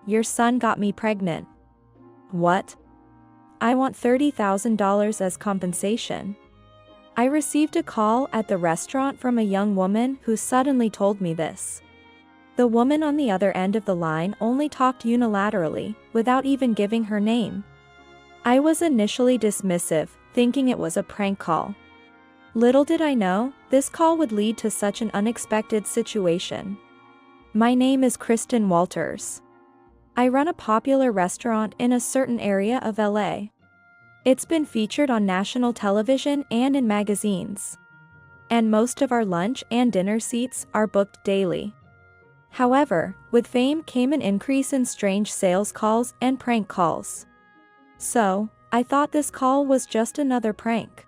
Your son got me pregnant. What? I want $30,000 as compensation. I received a call at the restaurant from a young woman who suddenly told me this. The woman on the other end of the line only talked unilaterally, without even giving her name. I was initially dismissive, thinking it was a prank call. Little did I know, this call would lead to such an unexpected situation. My name is Kristen Walters. I run a popular restaurant in a certain area of LA. It's been featured on national television and in magazines. And most of our lunch and dinner seats are booked daily. However, with fame came an increase in strange sales calls and prank calls. So, I thought this call was just another prank.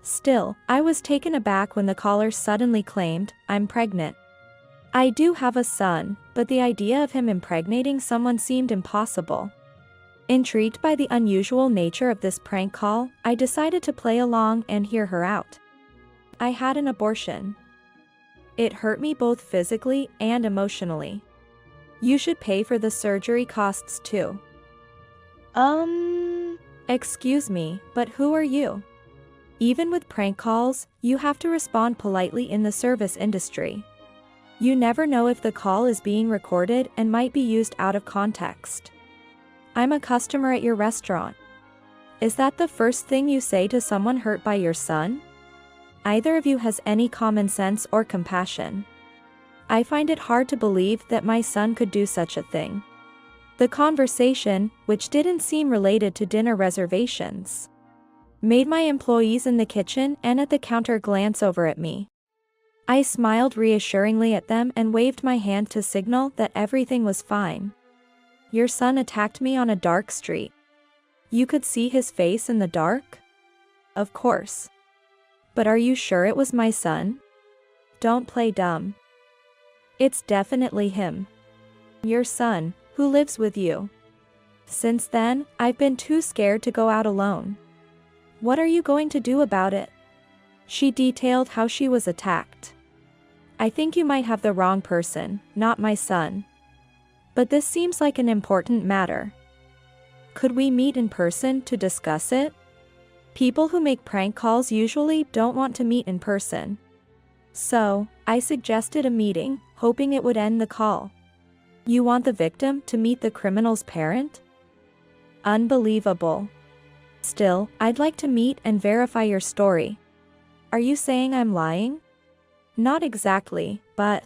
Still, I was taken aback when the caller suddenly claimed, "I'm pregnant." I do have a son, but the idea of him impregnating someone seemed impossible. Intrigued by the unusual nature of this prank call, I decided to play along and hear her out. I had an abortion. It hurt me both physically and emotionally. You should pay for the surgery costs too. Excuse me, but who are you? Even with prank calls, you have to respond politely in the service industry. You never know if the call is being recorded and might be used out of context. I'm a customer at your restaurant. Is that the first thing you say to someone hurt by your son? Either of you has any common sense or compassion? I find it hard to believe that my son could do such a thing. The conversation, which didn't seem related to dinner reservations, made my employees in the kitchen and at the counter glance over at me. I smiled reassuringly at them and waved my hand to signal that everything was fine. Your son attacked me on a dark street. You could see his face in the dark? Of course. But are you sure it was my son? Don't play dumb. It's definitely him. Your son, who lives with you. Since then, I've been too scared to go out alone. What are you going to do about it? She detailed how she was attacked. I think you might have the wrong person, not my son. But this seems like an important matter. Could we meet in person to discuss it? People who make prank calls usually don't want to meet in person. So, I suggested a meeting, hoping it would end the call. You want the victim to meet the criminal's parent? Unbelievable. Still, I'd like to meet and verify your story. Are you saying I'm lying? Not exactly, but...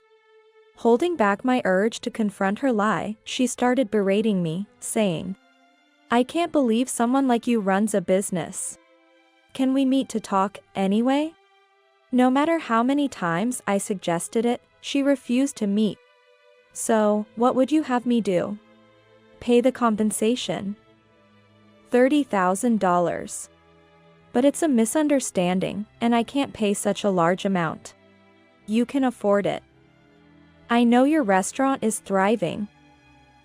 Holding back my urge to confront her lie, she started berating me, saying, I can't believe someone like you runs a business. Can we meet to talk, anyway? No matter how many times I suggested it, she refused to meet. So, what would you have me do? Pay the compensation. $30,000. But it's a misunderstanding, and I can't pay such a large amount. You can afford it. I know your restaurant is thriving.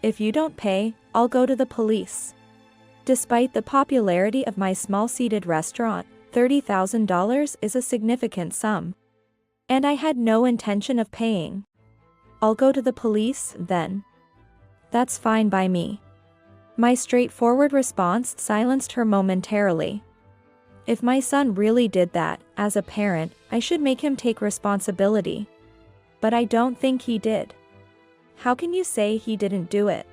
If you don't pay, I'll go to the police. Despite the popularity of my small-seated restaurant, $30,000 is a significant sum. And I had no intention of paying. I'll go to the police, then. That's fine by me. My straightforward response silenced her momentarily. If my son really did that, as a parent, I should make him take responsibility. But I don't think he did. How can you say he didn't do it?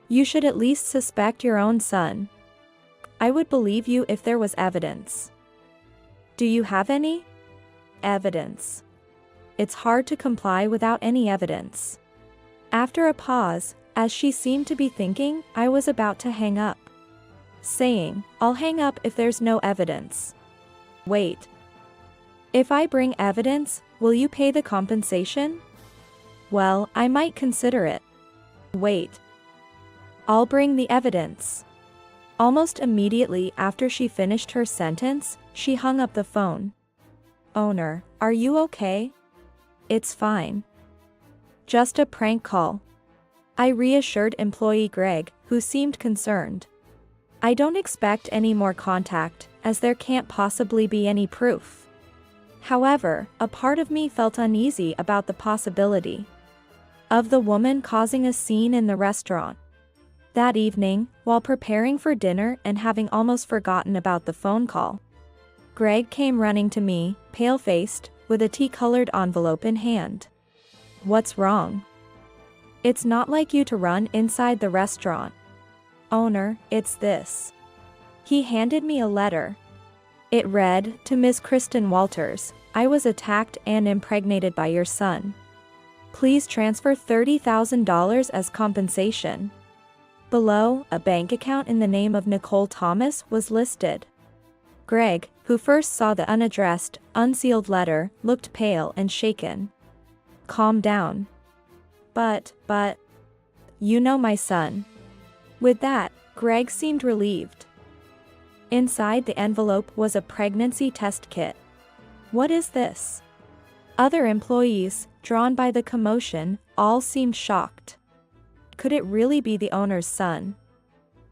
You should at least suspect your own son. I would believe you if there was evidence. Do you have any? Evidence. It's hard to comply without any evidence. After a pause, as she seemed to be thinking, I was about to hang up. Saying, I'll hang up if there's no evidence. Wait. If I bring evidence, will you pay the compensation? Well, I might consider it. Wait. I'll bring the evidence. Almost immediately after she finished her sentence, she hung up the phone. Owner, are you okay? It's fine. Just a prank call. I reassured employee Greg, who seemed concerned. I don't expect any more contact, as there can't possibly be any proof. However, a part of me felt uneasy about the possibility. of the woman causing a scene in the restaurant. That evening, while preparing for dinner and having almost forgotten about the phone call, Greg came running to me, pale-faced, with a tea-colored envelope in hand. "What's wrong? It's not like you to run inside the restaurant. Owner, it's this." He handed me a letter. It read, "To Miss Kristen Walters, I was attacked and impregnated by your son. Please transfer $30,000 as compensation." Below, a bank account in the name of Nicole Thomas was listed. Greg, who first saw the unaddressed, unsealed letter, looked pale and shaken. "Calm down. But, you know my son." With that, Greg seemed relieved. Inside the envelope was a pregnancy test kit. "What is this?" Other employees, drawn by the commotion, all seemed shocked. Could it really be the owner's son?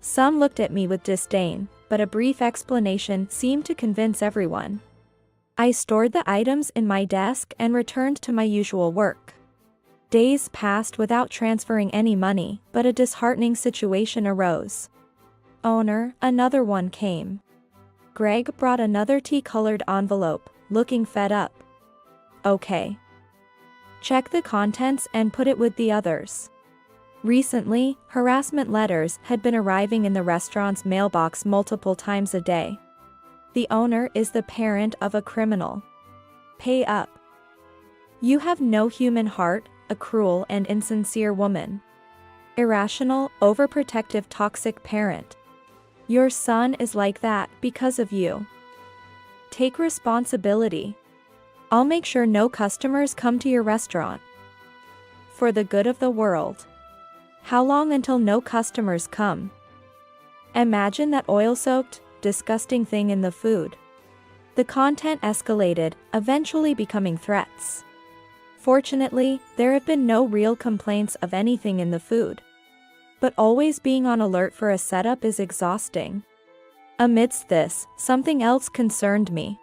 Some looked at me with disdain, but a brief explanation seemed to convince everyone. I stored the items in my desk and returned to my usual work. Days passed without transferring any money, but a disheartening situation arose. "Owner, another one came." Greg brought another tea-colored envelope, looking fed up. "Okay. Check the contents and put it with the others." Recently, harassment letters had been arriving in the restaurant's mailbox multiple times a day. The owner is the parent of a criminal. Pay up. You have no human heart, a cruel and insincere woman. Irrational, overprotective, toxic parent. Your son is like that because of you. Take responsibility. I'll make sure no customers come to your restaurant. For the good of the world. How long until no customers come? Imagine that oil-soaked, disgusting thing in the food. The content escalated, eventually becoming threats. Fortunately, there have been no real complaints of anything in the food. But always being on alert for a setup is exhausting. Amidst this, something else concerned me.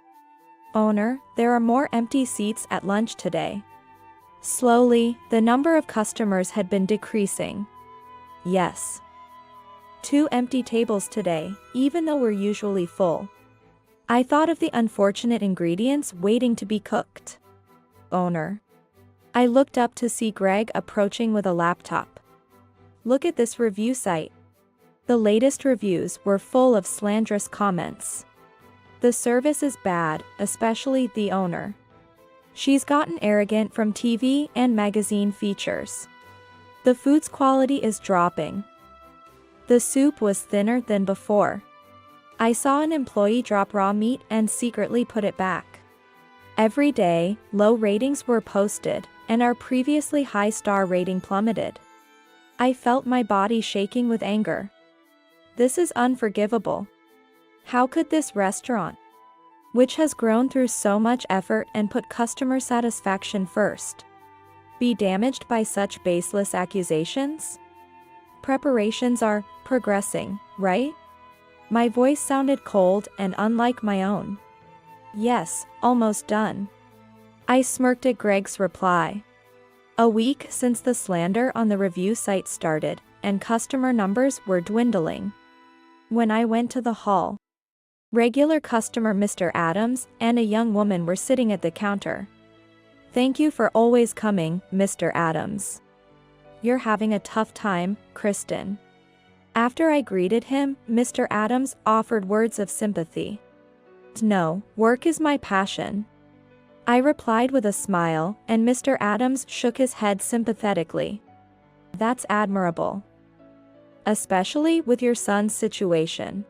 "Owner, there are more empty seats at lunch today." Slowly, the number of customers had been decreasing. Yes. 2 empty tables today, even though we're usually full. I thought of the unfortunate ingredients waiting to be cooked. "Owner." I looked up to see Greg approaching with a laptop. "Look at this review site." The latest reviews were full of slanderous comments. "The service is bad, especially the owner. She's gotten arrogant from TV and magazine features. The food's quality is dropping. The soup was thinner than before. I saw an employee drop raw meat and secretly put it back. Every day, low ratings were posted, and our previously high star rating plummeted. I felt my body shaking with anger. This is unforgivable. How could this restaurant, which has grown through so much effort and put customer satisfaction first, be damaged by such baseless accusations? Preparations are progressing, right?" My voice sounded cold and unlike my own. "Yes, almost done." I smirked at Greg's reply. A week since the slander on the review site started, and customer numbers were dwindling. When I went to the hall, regular customer Mr. Adams and a young woman were sitting at the counter. "Thank you for always coming, Mr. Adams. You're having a tough time, Kristen." After I greeted him, Mr. Adams offered words of sympathy. "No, work is my passion." I replied with a smile, and Mr. Adams shook his head sympathetically. "That's admirable. Especially with your son's situation.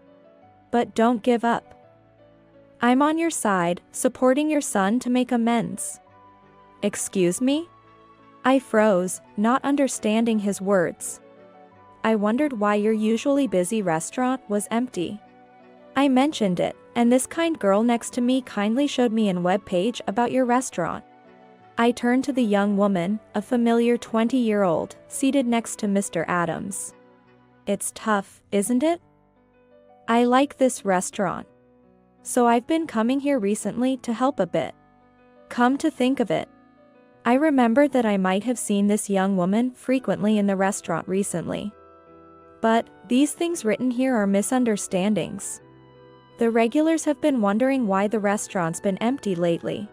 But don't give up. I'm on your side, supporting your son to make amends." "Excuse me?" I froze, not understanding his words. I wondered why your usually busy restaurant was empty. I mentioned it, and this kind girl next to me kindly showed me a webpage about your restaurant. I turned to the young woman, a familiar 20-year-old, seated next to Mr. Adams. "It's tough, isn't it? I like this restaurant. So I've been coming here recently to help a bit. Come to think of it, I remembered that I might have seen this young woman frequently in the restaurant recently. But these things written here are misunderstandings. The regulars have been wondering why the restaurant's been empty lately.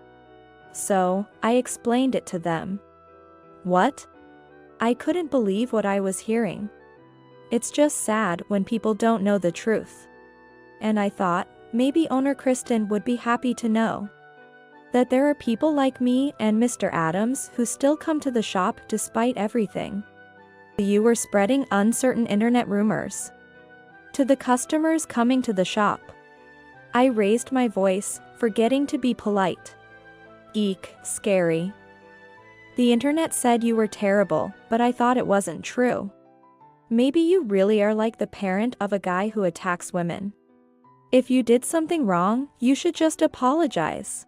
So, I explained it to them. What? I couldn't believe what I was hearing. It's just sad when people don't know the truth. And I thought, maybe owner Kristen would be happy to know that there are people like me and Mr. Adams who still come to the shop despite everything. You were spreading uncertain internet rumors to the customers coming to the shop. I raised my voice, forgetting to be polite. Eek, scary. The internet said you were terrible, but I thought it wasn't true. Maybe you really are like the parent of a guy who attacks women. If you did something wrong, you should just apologize.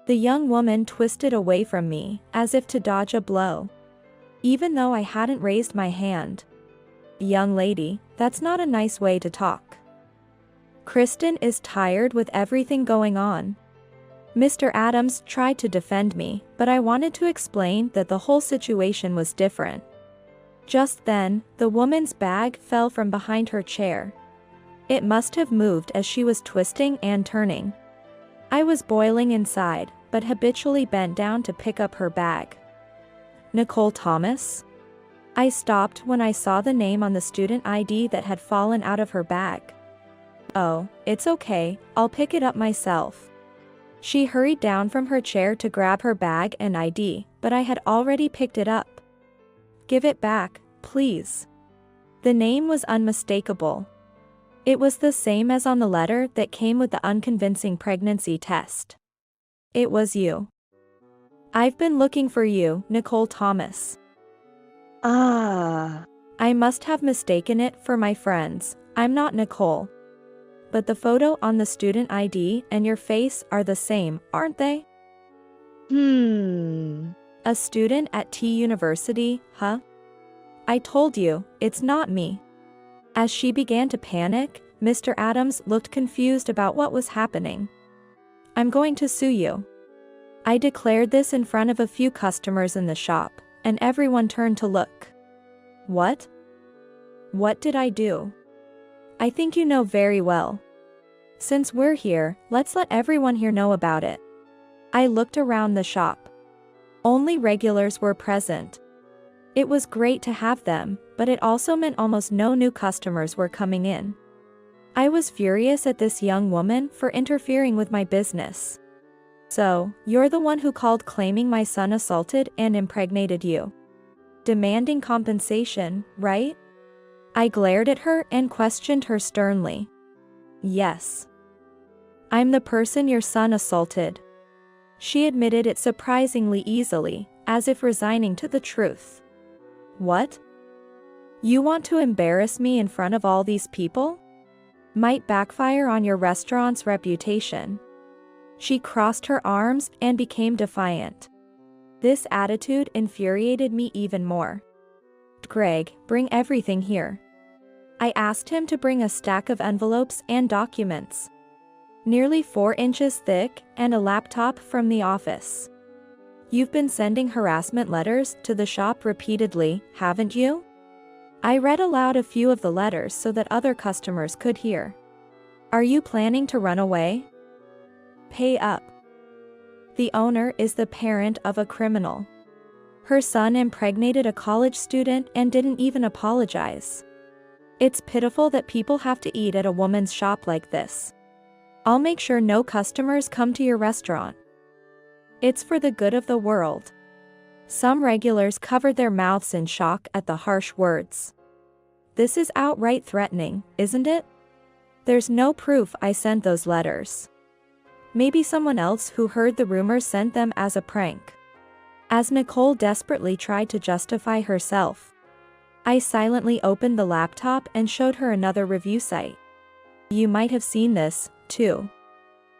The young woman twisted away from me, as if to dodge a blow. Even though I hadn't raised my hand. Young lady, that's not a nice way to talk. Kristen is tired with everything going on. Mr. Adams tried to defend me, but I wanted to explain that the whole situation was different. Just then, the woman's bag fell from behind her chair. It must have moved as she was twisting and turning. I was boiling inside, but habitually bent down to pick up her bag. Nicole Thomas? I stopped when I saw the name on the student ID that had fallen out of her bag. Oh, it's okay, I'll pick it up myself. She hurried down from her chair to grab her bag and ID, but I had already picked it up. Give it back, please. The name was unmistakable. It was the same as on the letter that came with the unconvincing pregnancy test. It was you. I've been looking for you, Nicole Thomas. I must have mistaken it for my friends. I'm not Nicole. But the photo on the student ID and your face are the same, aren't they? A student at T University, huh? I told you, it's not me. As she began to panic, Mr. Adams looked confused about what was happening. I'm going to sue you. I declared this in front of a few customers in the shop, and everyone turned to look. What? What did I do? I think you know very well. Since we're here, let's let everyone here know about it. I looked around the shop. Only regulars were present. It was great to have them, but it also meant almost no new customers were coming in. I was furious at this young woman for interfering with my business. So, you're the one who called claiming my son assaulted and impregnated you. Demanding compensation, right? I glared at her and questioned her sternly. Yes. I'm the person your son assaulted. She admitted it surprisingly easily, as if resigning to the truth. What? You want to embarrass me in front of all these people? Might backfire on your restaurant's reputation. She crossed her arms and became defiant. This attitude infuriated me even more. Greg, bring everything here. I asked him to bring a stack of envelopes and documents. Nearly 4 inches thick and a laptop from the office. You've been sending harassment letters to the shop repeatedly, haven't you? I read aloud a few of the letters so that other customers could hear. Are you planning to run away? Pay up. The owner is the parent of a criminal. Her son impregnated a college student and didn't even apologize. It's pitiful that people have to eat at a woman's shop like this. I'll make sure no customers come to your restaurant. It's for the good of the world. Some regulars covered their mouths in shock at the harsh words. This is outright threatening, isn't it? There's no proof I sent those letters. Maybe someone else who heard the rumors sent them as a prank. As Nicole desperately tried to justify herself, I silently opened the laptop and showed her another review site. You might have seen this, too.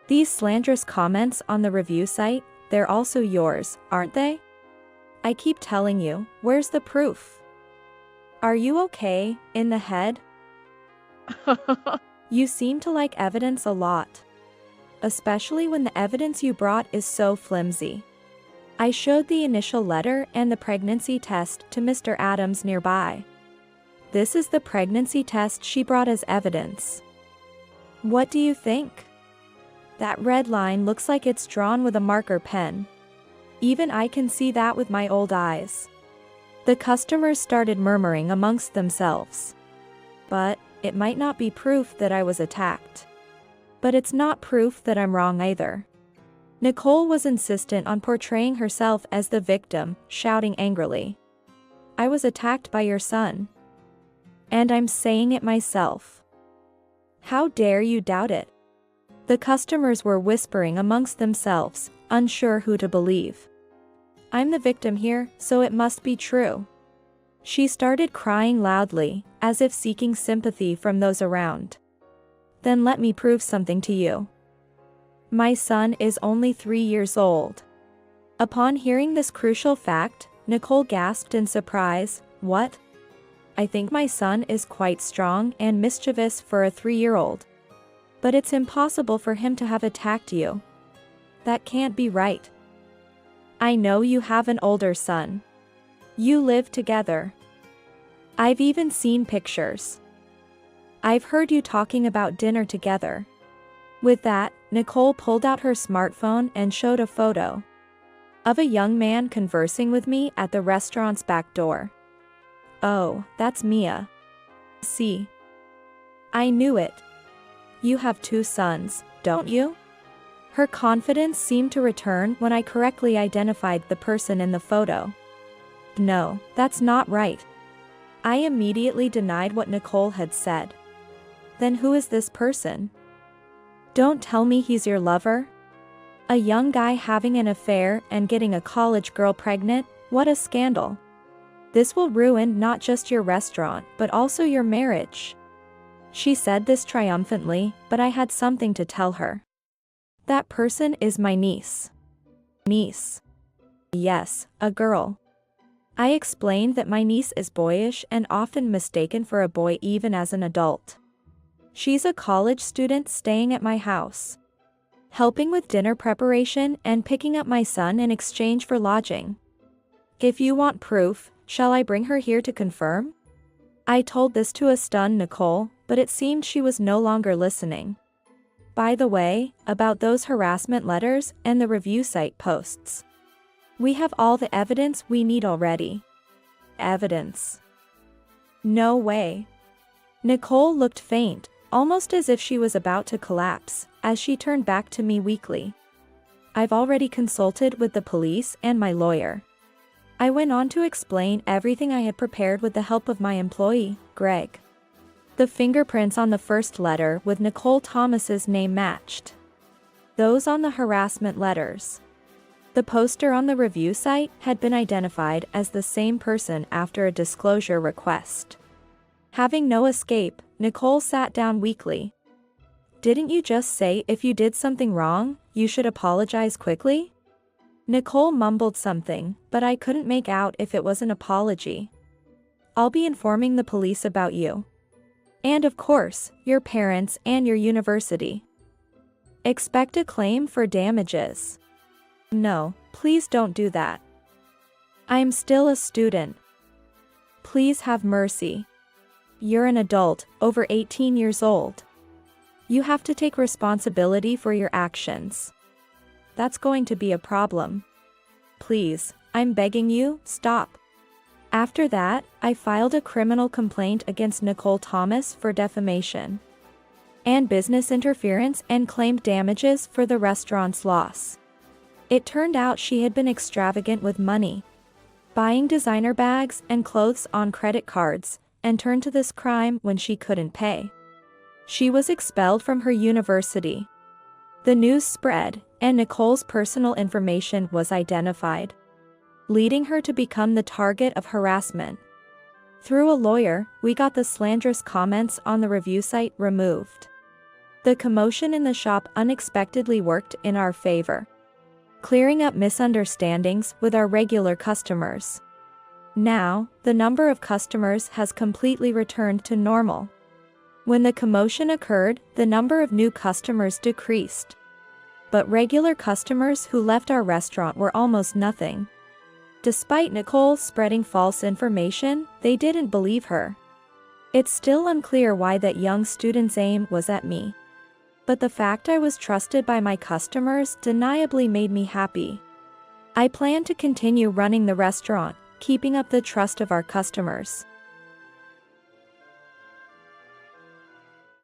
These slanderous comments on the review site, they're also yours, aren't they? I keep telling you, where's the proof? Are you okay, in the head? You seem to like evidence a lot. Especially when the evidence you brought is so flimsy. I showed the initial letter and the pregnancy test to Mr. Adams nearby. This is the pregnancy test she brought as evidence. What do you think? That red line looks like it's drawn with a marker pen. Even I can see that with my old eyes. The customers started murmuring amongst themselves. But it might not be proof that I was attacked. But it's not proof that I'm wrong either. Nicole was insistent on portraying herself as the victim, shouting angrily. I was attacked by your son. And I'm saying it myself. How dare you doubt it? The customers were whispering amongst themselves, unsure who to believe. I'm the victim here, so it must be true. She started crying loudly, as if seeking sympathy from those around. Then let me prove something to you. My son is only 3 years old. Upon hearing this crucial fact, Nicole gasped in surprise. What? I think my son is quite strong and mischievous for a 3-year-old. But it's impossible for him to have attacked you. That can't be right. I know you have an older son. You live together. I've even seen pictures. I've heard you talking about dinner together. With that, Nicole pulled out her smartphone and showed a photo of a young man conversing with me at the restaurant's back door. Oh, that's Mia. See? I knew it. You have 2 sons, don't you? Her confidence seemed to return when I correctly identified the person in the photo. No, that's not right. I immediately denied what Nicole had said. Then who is this person? Don't tell me he's your lover? A young guy having an affair and getting a college girl pregnant? What a scandal. This will ruin not just your restaurant, but also your marriage. She said this triumphantly, but I had something to tell her. That person is my niece. Niece? Yes, a girl. I explained that my niece is boyish and often mistaken for a boy even as an adult. She's a college student staying at my house, helping with dinner preparation and picking up my son in exchange for lodging. If you want proof, shall I bring her here to confirm? I told this to a stunned Nicole, but it seemed she was no longer listening. By the way, about those harassment letters and the review site posts. We have all the evidence we need already. Evidence? No way. Nicole looked faint, almost as if she was about to collapse, as she turned back to me weakly. I've already consulted with the police and my lawyer. I went on to explain everything I had prepared with the help of my employee, Greg. The fingerprints on the first letter with Nicole Thomas's name matched those on the harassment letters. The poster on the review site had been identified as the same person after a disclosure request. Having no escape, Nicole sat down weakly. Didn't you just say if you did something wrong, you should apologize quickly? Nicole mumbled something, but I couldn't make out if it was an apology. I'll be informing the police about you. And of course, your parents and your university. Expect a claim for damages. No, please don't do that. I'm still a student. Please have mercy. You're an adult, over 18 years old. You have to take responsibility for your actions. That's going to be a problem. Please, I'm begging you, stop. After that, I filed a criminal complaint against Nicole Thomas for defamation and business interference and claimed damages for the restaurant's loss. It turned out she had been extravagant with money, buying designer bags and clothes on credit cards, and turned to this crime when she couldn't pay. She was expelled from her university. The news spread, and Nicole's personal information was identified, leading her to become the target of harassment. Through a lawyer, we got the slanderous comments on the review site removed. The commotion in the shop unexpectedly worked in our favor, clearing up misunderstandings with our regular customers. Now, the number of customers has completely returned to normal. When the commotion occurred, the number of new customers decreased. But regular customers who left our restaurant were almost nothing. Despite Nicole spreading false information, they didn't believe her. It's still unclear why that young student's aim was at me. But the fact I was trusted by my customers undeniably made me happy. I plan to continue running the restaurant, keeping up the trust of our customers.